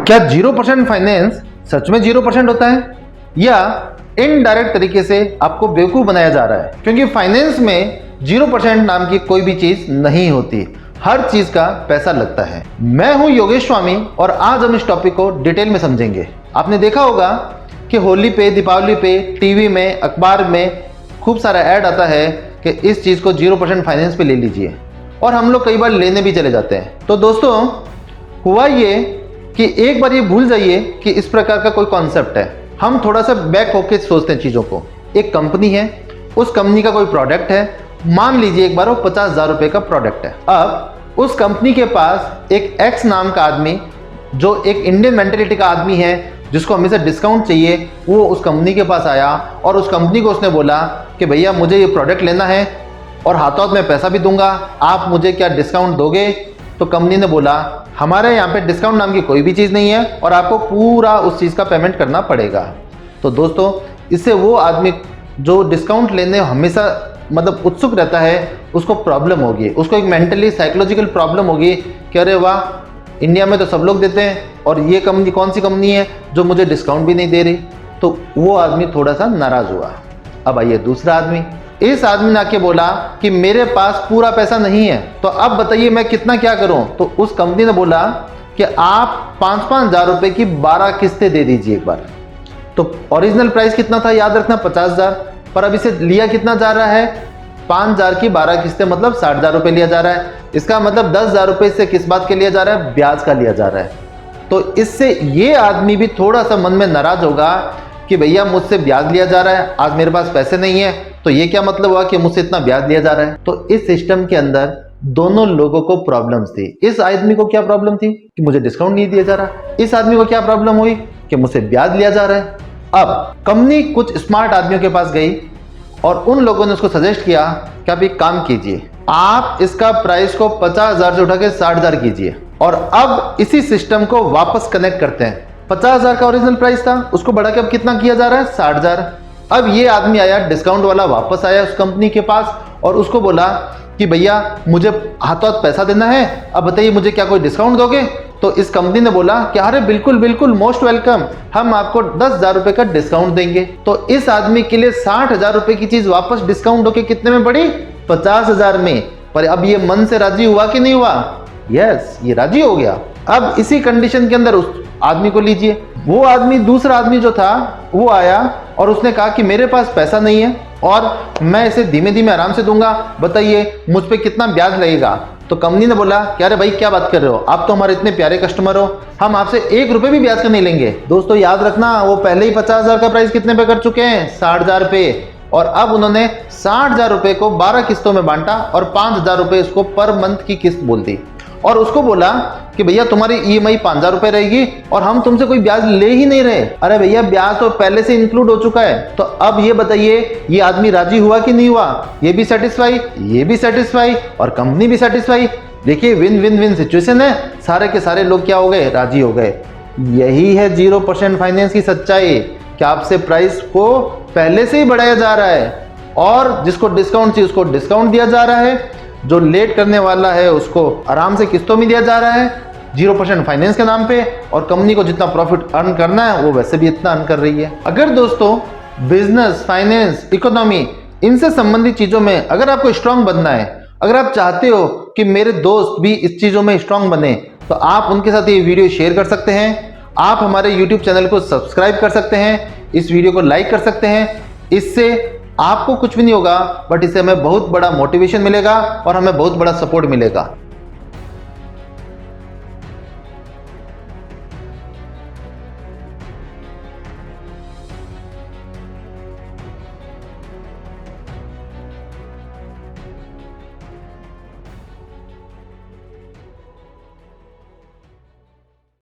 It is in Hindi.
क्या 0% फाइनेंस सच में 0% होता है या इनडायरेक्ट तरीके से आपको बेवकूफ बनाया जा रहा है? क्योंकि फाइनेंस में 0% नाम की कोई भी चीज नहीं होती, हर चीज का पैसा लगता है। मैं हूं योगेश स्वामी और आज हम इस टॉपिक को डिटेल में समझेंगे। आपने देखा होगा कि होली पे, दीपावली पे टीवी में, अखबार में खूब सारा ऐड आता है कि इस चीज को 0% फाइनेंस पे ले लीजिए, और हम लोग कई बार लेने भी चले जाते हैं। तो दोस्तों, हुआ ये कि एक बार ये भूल जाइए कि इस प्रकार का कोई कॉन्सेप्ट है। हम थोड़ा सा बैक होके सोचते हैं चीज़ों को। एक कंपनी है, उस कंपनी का कोई प्रोडक्ट है, मान लीजिए एक बार वो 50,000 रुपये का प्रोडक्ट है। अब उस कंपनी के पास एक एक्स नाम का आदमी, जो एक इंडियन मेंटेलिटी का आदमी है, जिसको हमेशा डिस्काउंट चाहिए, वो उस कंपनी के पास आया और उस कंपनी को उसने बोला कि भैया मुझे ये प्रोडक्ट लेना है और हाथों हाथ में पैसा भी दूंगा, आप मुझे क्या डिस्काउंट दोगे? तो कंपनी ने बोला हमारे यहाँ पे डिस्काउंट नाम की कोई भी चीज़ नहीं है और आपको पूरा उस चीज़ का पेमेंट करना पड़ेगा। तो दोस्तों, इससे वो आदमी जो डिस्काउंट लेने हमेशा उत्सुक रहता है, उसको प्रॉब्लम होगी, उसको एक मेंटली साइकोलॉजिकल प्रॉब्लम होगी कि अरे वाह, इंडिया में तो सब लोग देते हैं और ये कंपनी कौन सी कंपनी है जो मुझे डिस्काउंट भी नहीं दे रही। तो वो आदमी थोड़ा सा नाराज हुआ। अब आइए दूसरा आदमी। इस आदमी ने आके बोला कि मेरे पास पूरा पैसा नहीं है, तो अब बताइए मैं कितना क्या करूं? तो उस कंपनी ने बोला कि आप 5-5 हज़ार रुपए की 12 किस्तें दे दीजिए एक बार। तो ओरिजिनल प्राइस कितना था याद रखना, 50,000, पर अब इसे लिया कितना जा रहा है? 5,000 की 12 किस्तें, मतलब 60,000 रुपये लिया जा रहा है। इसका मतलब 10,000 रुपये से किस बात के लिया जा रहा है? ब्याज का लिया जा रहा है। तो इससे ये आदमी भी थोड़ा सा मन में नाराज होगा कि भैया मुझसे ब्याज लिया जा रहा है, आज मेरे पास पैसे नहीं है, तो ये क्या मतलब हुआ कि मुझसे इतना ब्याज लिया जा रहा है? तो इस सिस्टम के अंदर दोनों लोगों को प्रॉब्लम्स थी। इस आदमी को क्या प्रॉब्लम थी कि मुझे डिस्काउंट नहीं दिया जा रहा, इस आदमी को क्या प्रॉब्लम हुई कि मुझसे ब्याज लिया जा रहा है। अब कंपनी कुछ स्मार्ट आदमियों के पास गई और उन लोगों ने उसको सजेस्ट किया कि आप एक काम कीजिए, आप इसका प्राइस को 50,000 से उठा के 60,000 कीजिए और अब इसी सिस्टम को वापस कनेक्ट करते हैं। 50,000 का ओरिजिनल प्राइस था, उसको बढ़ा के अब कितना किया जा रहा है? 60,000। अब ये आदमी आया, डिस्काउंट वाला वापस आया उस कंपनी के पास और उसको बोला कि भैया मुझे हाथों हाथ पैसा देना है, अब बताइए मुझे क्या कोई डिस्काउंट दोगे? तो इस कंपनी ने बोला कि अरे बिल्कुल बिल्कुल, मोस्ट वेलकम, हम आपको 10,000 रुपए का डिस्काउंट देंगे। तो इस आदमी के लिए 60,000 रुपए की चीज वापस डिस्काउंट होके कितने में पड़ी? 50,000 में। पर अब ये मन से राजी हुआ कि नहीं हुआ? यस, ये राजी हो गया। अब इसी कंडीशन के अंदर उस आदमी को लीजिए। वो आदमी, दूसरा आदमी जो था, वो आया और उसने कहा कि मेरे पास पैसा नहीं है और मैं इसे धीमे धीमे आराम से दूंगा, बताइए मुझ पे कितना ब्याज लगेगा? तो कंपनी ने बोला कि अरे भाई क्या बात कर रहे हो, आप तो हमारे इतने प्यारे कस्टमर हो, हम आपसे 1 रुपए भी ब्याज का नहीं लेंगे। दोस्तों याद रखना, वो पहले ही 50,000 का प्राइस कितने पे कर चुके हैं? 60,000 रुपये। और अब उन्होंने 60,000 रुपये को 12 किस्तों में बांटा और 5,000 रुपये उसको पर मंथ की किस्त बोल दी और उसको बोला कि भैया तुम्हारी EMI 5,000 रुपये रहेगी और हम तुमसे कोई ब्याज ले ही नहीं रहे। अरे भैया, ब्याज तो पहले से इंक्लूड हो चुका है। तो अब ये बताइए, ये आदमी राजी हुआ कि नहीं हुआ? ये भी सेटिस्फाई, ये भी सेटिस्फाई और कंपनी भी सेटिस्फाई। देखिए, विन विन विन सिचुएशन है। सारे के सारे लोग क्या हो गए? राजी हो गए। यही है 0% फाइनेंस की सच्चाई, कि आपसे प्राइस को पहले से ही बढ़ाया जा रहा है और जिसको डिस्काउंट चाहिए उसको डिस्काउंट दिया जा रहा है, जो लेट करने वाला है उसको आराम से किस्तों में दिया जा रहा है 0% फाइनेंस के नाम पे, और कंपनी को जितना प्रॉफिट अर्न करना है वो वैसे भी इतना अर्न कर रही है। अगर दोस्तों बिजनेस, फाइनेंस, इकोनॉमी, इनसे संबंधित चीज़ों में अगर आपको स्ट्रांग बनना है, अगर आप चाहते हो कि मेरे दोस्त भी इस चीज़ों में स्ट्रांग बने, तो आप उनके साथ ये वीडियो शेयर कर सकते हैं, आप हमारे YouTube चैनल को सब्सक्राइब कर सकते हैं, इस वीडियो को लाइक कर सकते हैं। इससे आपको कुछ भी नहीं होगा, बट इससे हमें बहुत बड़ा मोटिवेशन मिलेगा और हमें बहुत बड़ा सपोर्ट मिलेगा।